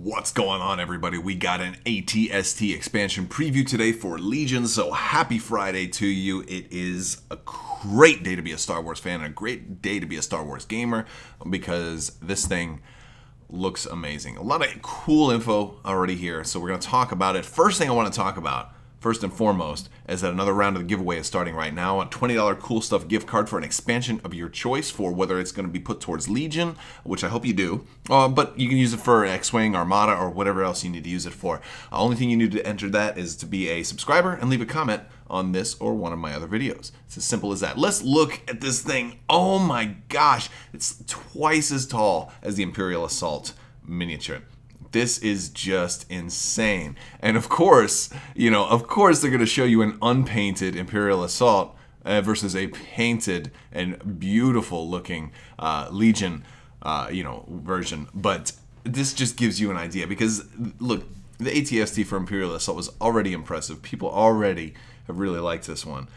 What's going on, everybody? We got an ATST expansion preview today for Legion, so happy Friday to you. It is a great day to be a Star Wars fan and a great day to be a Star Wars gamer because this thing looks amazing. A lot of cool info already here, so we're going to talk about it. First thing I want to talk about, first and foremost, is that another round of the giveaway is starting right now. A $20 Cool Stuff gift card for an expansion of your choice for whether it's going to be put towards Legion, which I hope you do, but you can use it for X-Wing, Armada, or whatever else you need to use it for. The only thing you need to enter that is to be a subscriber and leave a comment on this or one of my other videos. It's as simple as that. Let's look at this thing. Oh my gosh, it's twice as tall as the Imperial Assault miniature. This is just insane. And of course, they're going to show you an unpainted Imperial Assault versus a painted and beautiful looking Legion, version. But this just gives you an idea because, look, the ATST for Imperial Assault was already impressive. People already have really liked this one.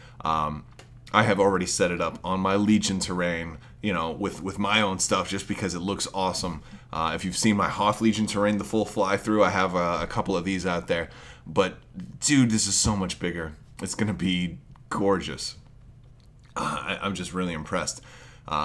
I have already set it up on my Legion terrain, with my own stuff just because it looks awesome. If you've seen my Hoth Legion terrain, the full fly-through, I have a couple of these out there. But, dude, this is so much bigger. It's going to be gorgeous. I'm just really impressed.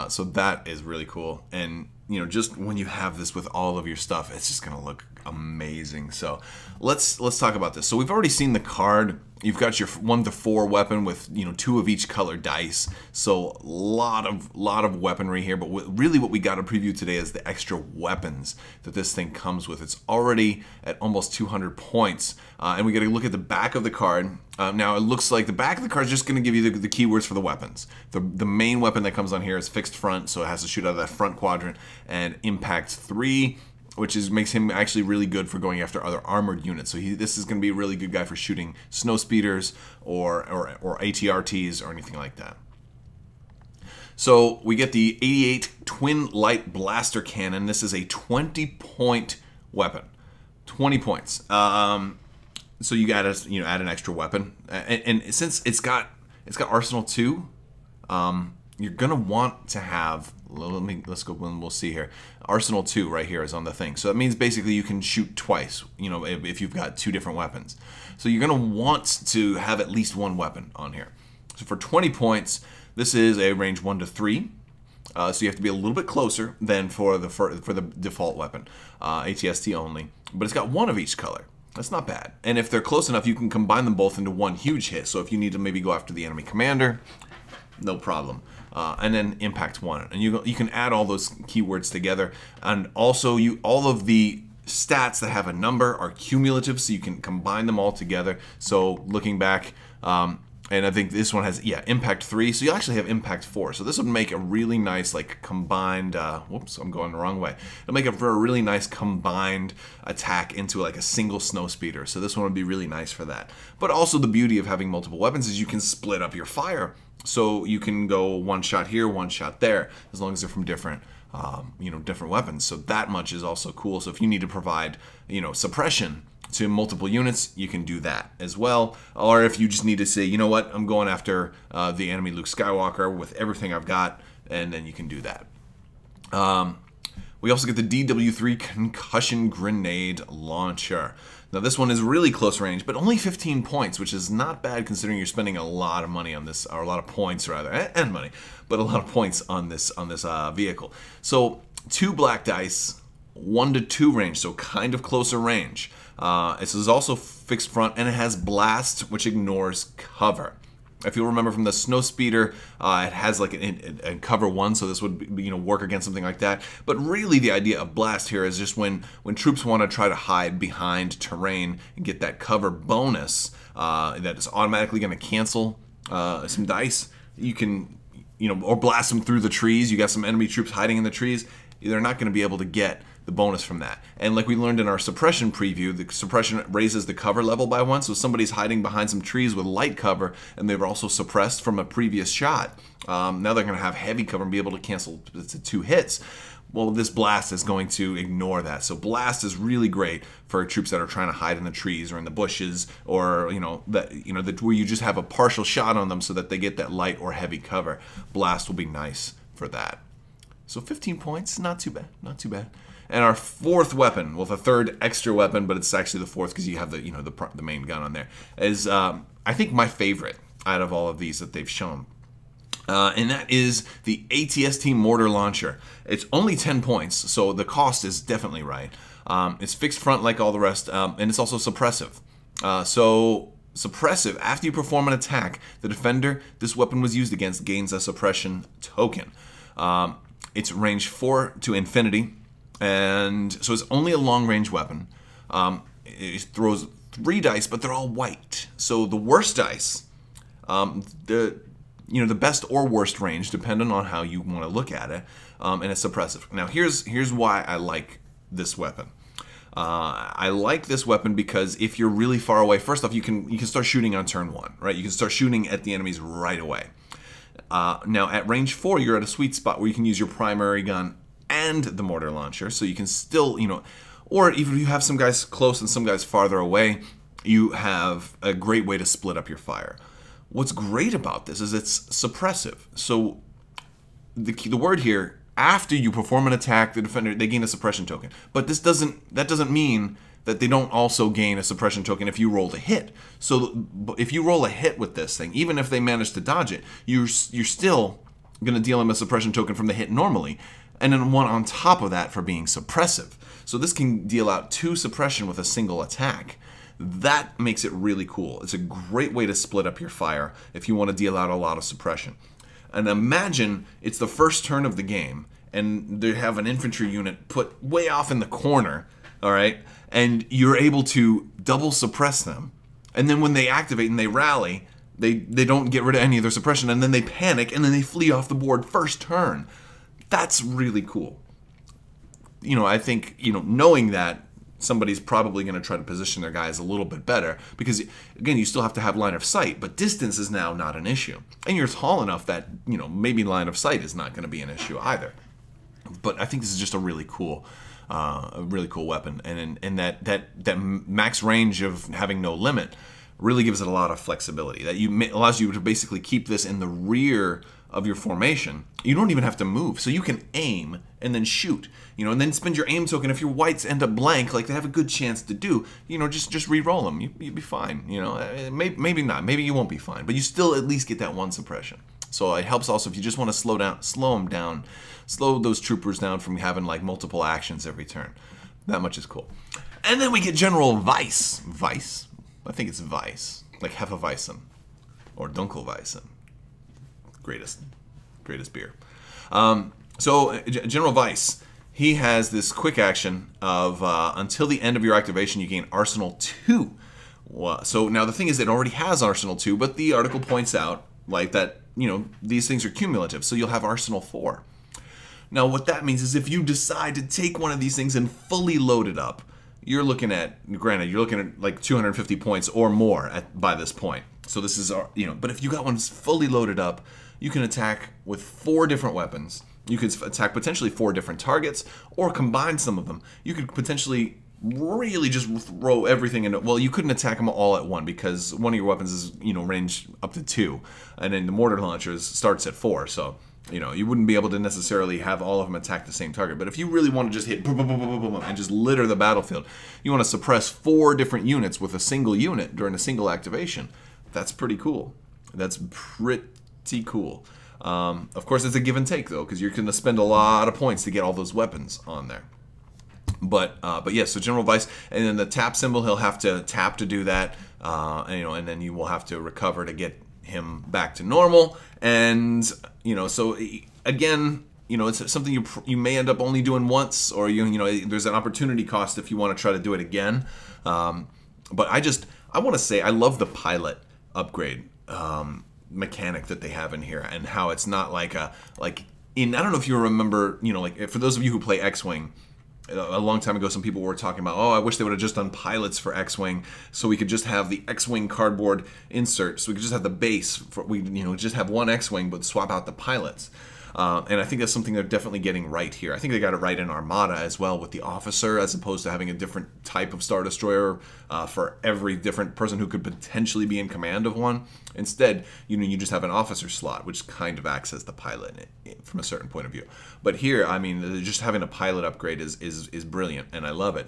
So that is really cool. And, just when you have this with all of your stuff, it's just going to look amazing. So let's talk about this. So we've already seen the card. You've got your 1 to 4 weapon with 2 of each color dice. So lot of weaponry here. But really what we got to preview today is the extra weapons that this thing comes with. It's already at almost 200 points. And we got to look at the back of the card. Now it looks like the back of the card is just going to give you the keywords for the weapons. The main weapon that comes on here is fixed front, so it has to shoot out of that front quadrant, and impact 3. Which makes him actually really good for going after other armored units. So this is going to be a really good guy for shooting snow speeders or ATRTs or anything like that. So we get the 88 Twin Light Blaster Cannon. This is a 20-point weapon. 20 points. So you got to add an extra weapon, and since it's got Arsenal 2. You're gonna want to have, let's go and we'll see here. Arsenal 2 right here is on the thing. So that means basically you can shoot twice, if you've got 2 different weapons. So you're gonna want to have at least 1 weapon on here. So for 20 points, this is a range 1 to 3. So you have to be a little bit closer than for the default weapon, ATST only. But it's got 1 of each color. That's not bad. And if they're close enough, you can combine them both into 1 huge hit. So if you need to maybe go after the enemy commander, no problem. And then impact 1, and you can add all those keywords together, and also all of the stats that have a number are cumulative, so you can combine them all together. So looking back, and I think this one has impact 3, so you actually have impact 4. So this would make a really nice combined. Whoops, I'm going the wrong way. It'll make it for a really nice combined attack into a single snow speeder. So this one would be really nice for that. But also the beauty of having multiple weapons is you can split up your fire. So you can go 1 shot here, 1 shot there, as long as they're from different, different weapons. So that much is also cool. So if you need to provide, suppression to multiple units, you can do that as well. Or if you just need to say, you know what, I'm going after the enemy Luke Skywalker with everything I've got, and then you can do that. We also get the DW3 Concussion Grenade Launcher. Now this one is really close range, but only 15 points, which is not bad considering you're spending a lot of money on this, or a lot of points rather, and money, but a lot of points on this vehicle. So 2 black dice, 1 to 2 range, so kind of closer range. This is also fixed front, and it has blast, which ignores cover. If you'll remember from the snow speeder, it has a cover 1, so this would work against something like that. But really, the idea of blast here is just when troops want to try to hide behind terrain and get that cover bonus that is automatically going to cancel some dice. You can or blast them through the trees. You got some enemy troops hiding in the trees. They're not going to be able to get the bonus from that. And like we learned in our suppression preview, the suppression raises the cover level by 1, so somebody's hiding behind some trees with light cover and they were also suppressed from a previous shot. Now they're going to have heavy cover and be able to cancel to 2 hits. Well, this blast is going to ignore that. So blast is really great for troops that are trying to hide in the trees or in the bushes, or where you just have a partial shot on them so that they get that light or heavy cover. Blast will be nice for that. So 15 points, not too bad, not too bad. And our fourth weapon, well, the third extra weapon, but it's actually the fourth because you have the the main gun on there, is I think my favorite out of all of these that they've shown. And that is the ATST mortar launcher. It's only 10 points, so the cost is definitely right. It's fixed front like all the rest, and it's also suppressive. So suppressive, after you perform an attack, the defender this weapon was used against gains a suppression token. It's range 4 to infinity, and so it's only a long-range weapon. It throws 3 dice, but they're all white. So the worst dice, the best or worst range, depending on how you want to look at it, and it's suppressive. Now, here's why I like this weapon. I like this weapon because if you're really far away, first off, you can start shooting on turn 1, right? You can start shooting at the enemies right away. Now, at range 4, you're at a sweet spot where you can use your primary gun and the mortar launcher, so you can still, or even if you have some guys close and some guys farther away, you have a great way to split up your fire. What's great about this is it's suppressive. So the word here, after you perform an attack, the defender, they gain a suppression token. But that doesn't mean that they don't also gain a suppression token if you roll a hit. So if you roll a hit with this thing, even if they manage to dodge it, you're still going to deal them a suppression token from the hit normally, and then one on top of that for being suppressive. So this can deal out 2 suppression with a single attack. That makes it really cool. It's a great way to split up your fire if you want to deal out a lot of suppression. And imagine it's the first turn of the game, and they have an infantry unit put way off in the corner, all right? And you're able to double suppress them. And then when they activate and they rally, they don't get rid of any of their suppression, and then they panic, and then they flee off the board first turn. That's really cool. I think, knowing that, somebody's probably going to try to position their guys a little bit better because, again, you still have to have line of sight, but distance is now not an issue. And you're tall enough that, maybe line of sight is not going to be an issue either. But I think this is just a really cool weapon. And that max range of having no limit really gives it a lot of flexibility. That allows you to basically keep this in the rear of your formation. You don't even have to move, so you can aim and then shoot, and then spend your aim token. If your whites end up blank, like they have a good chance to do, just re-roll them. You'd be fine. Maybe not. Maybe you won't be fine, but you still at least get that 1 suppression. So it helps also if you just want to slow them down, slow those troopers down from having like multiple actions every turn. That much is cool. And then we get General Weiss. Weiss? I think it's Weiss, like Hefeweizen or Dunkelweizen. Greatest beer. So General Weiss, he has this quick action of until the end of your activation, you gain Arsenal 2. So now the thing is, it already has Arsenal 2, but the article points out like that, these things are cumulative, so you'll have Arsenal 4. Now what that means is if you decide to take one of these things and fully load it up, you're looking at like 250 points or more by this point. So this is, but if you got one fully loaded up, you can attack with 4 different weapons. You could attack potentially 4 different targets, or combine some of them. You could potentially really just throw everything in. Well, you couldn't attack them all at one because one of your weapons is, range up to 2, and then the mortar launcher starts at 4. So, you wouldn't be able to necessarily have all of them attack the same target. But if you really want to just hit boom, boom, boom, boom, boom, boom, and just litter the battlefield, you want to suppress 4 different units with a single unit during a single activation. That's pretty cool. That's pretty cool. Of course, it's a give and take though, because you're going to spend a lot of points to get all those weapons on there. But yeah, so General Weiss, and then the tap symbol, he'll have to tap to do that, and then you will have to recover to get him back to normal. And so again, it's something you may end up only doing once, or there's an opportunity cost if you want to try to do it again. But I want to say I love the pilot upgrade mechanic that they have in here, and how it's not like I don't know if you remember, for those of you who play X-Wing, a long time ago, some people were talking about, I wish they would have just done pilots for X-Wing, so we could just have the X-Wing cardboard insert, so we could just have the base, we just have one X-Wing, but swap out the pilots. And I think that's something they're definitely getting right here. I think they got it right in Armada as well with the officer, as opposed to having a different type of Star Destroyer for every different person who could potentially be in command of one. Instead, you just have an officer slot, which kind of acts as the pilot from a certain point of view. But here, I mean, just having a pilot upgrade is brilliant, and I love it.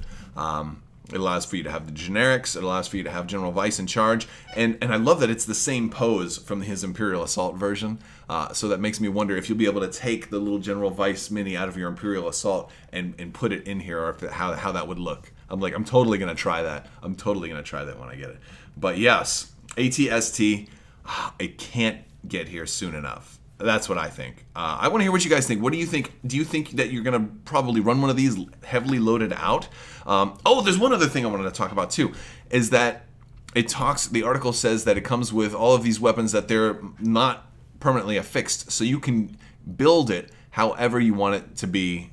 It allows for you to have the generics. It allows for you to have General Weiss in charge. And I love that it's the same pose from his Imperial Assault version. So that makes me wonder if you'll be able to take the little General Weiss mini out of your Imperial Assault and put it in here, or if how that would look. I'm totally going to try that. I'm totally going to try that when I get it. But yes, ATST, it can't get here soon enough. That's what I think. I want to hear what you guys think. What do you think? Do you think that you're going to probably run one of these heavily loaded out? Oh, there's one other thing I wanted to talk about too, is that the article says that it comes with all of these weapons that they're not permanently affixed, so you can build it however you want it to be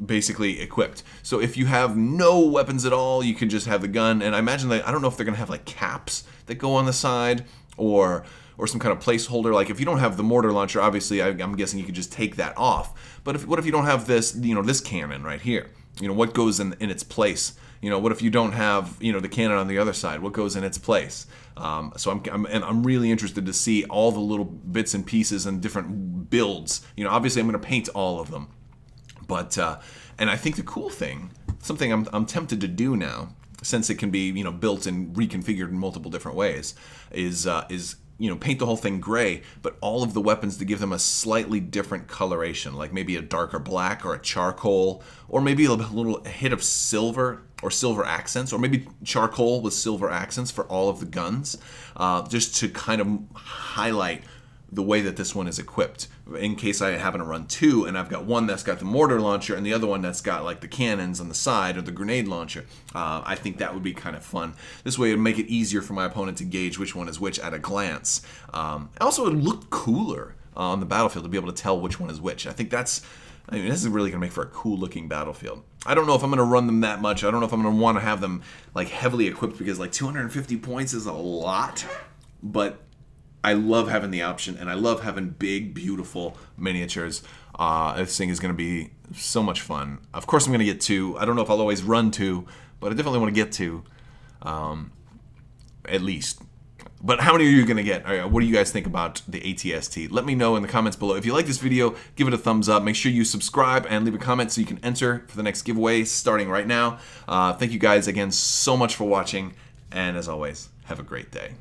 basically equipped. So if you have no weapons at all, you can just have the gun, and I imagine that, I don't know if they're going to have like caps that go on the side, or some kind of placeholder. Like if you don't have the mortar launcher, obviously I'm guessing you could just take that off. But what if you don't have this, this cannon right here? What goes in its place? What if you don't have, the cannon on the other side? What goes in its place? So I'm really interested to see all the little bits and pieces and different builds. Obviously I'm going to paint all of them. But and I think the cool thing, something I'm tempted to do now, since it can be built and reconfigured in multiple different ways, is paint the whole thing gray, but all of the weapons to give them a slightly different coloration, like maybe a darker black or a charcoal, or maybe a little hit of silver or silver accents, or maybe charcoal with silver accents for all of the guns, just to kind of highlight the way that this one is equipped, in case I happen to run two and I've got one that's got the mortar launcher and the other one that's got like the cannons on the side or the grenade launcher. I think that would be kind of fun. This way it would make it easier for my opponent to gauge which one is which at a glance. Also, it would look cooler on the battlefield to be able to tell which one is which. I think this is really going to make for a cool looking battlefield. I don't know if I'm going to run them that much. I don't know if I'm going to want to have them like heavily equipped, because like 250 points is a lot, but I love having the option, and I love having big, beautiful miniatures. This thing is going to be so much fun. Of course, I'm going to get two. I don't know if I'll always run two, but I definitely want to get two, at least. But how many are you going to get? What do you guys think about the ATST? Let me know in the comments below. If you like this video, give it a thumbs up. Make sure you subscribe and leave a comment so you can enter for the next giveaway starting right now. Thank you guys again so much for watching, and as always, have a great day.